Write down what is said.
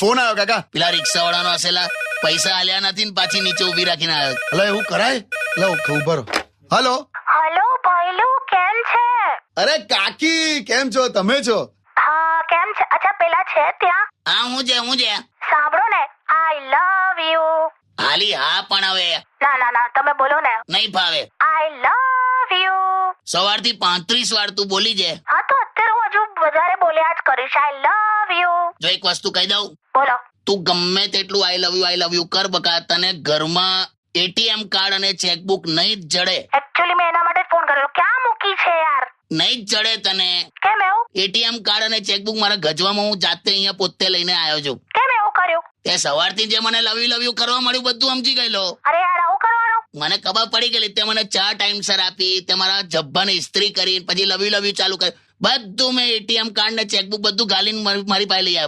Phone આવ્યો કાકા. પેલા રિક્ષા વાળાનો હસેલા પૈસા આલ્યા નથી ને પાછી નીચે ઉભી રાખીને આવ્યો. એટલે એવું કરાય? એટલે ઉભા રહો. હલો હલો ભાઈલુ, કેમ છે? અરે કાકી કેમ છો? તમે છો? હા, કેમ છે? અચ્છા, પેલા છે ત્યાં? હા હું છે સાંભળો ને, આઈ લવ યુ. હાલી હા પણ હવે ના તમે બોલો ને. નહીં ફાવે. આઈ લવ યુ. સવારથી 35 વાર તું બોલી છે. હા, તો અત્યારે હું હજુ વધારે બોલ્યા જ કરીશ. આઈ લવ યુ. જો એક વસ્તુ કહી દઉં, બોલો. તું ગમે તેટલું આઈ લવ યુ કર બકા, તને ઘરમાં એટીએમ કાર્ડ અને ચેકબુક નહીં જ જડે. એકચ્યુઅલી મેં એના માટે ફોન કર્યો. ક્યાં મૂકી છે યાર? નહીં જ જડે તને. કેમ એવું? એટીએમ કાર્ડ અને ચેકબુક મારા ગજવામાં હું જાતે અહીંયા પોતે લઈને આવ્યો છું. કેમ એવું કર્યું? તે સવારથી જે મને લવ યુ કરવા મળ્યું બધું સમજી ગયેલો. અરે યાર, આવું કરવાનું? મને ખબર પડી ગયેલી. તે મને ચા ટાઈમસર આપી, તે મારા જબ્બાને ઇસ્ત્રી કરી, પછી લવ યુ ચાલુ કર્યું. બધું મેં એટીએમ કાર્ડ ને ચેકબુક બધું ગાલીને મારી પાસે લઈ આવ્યો.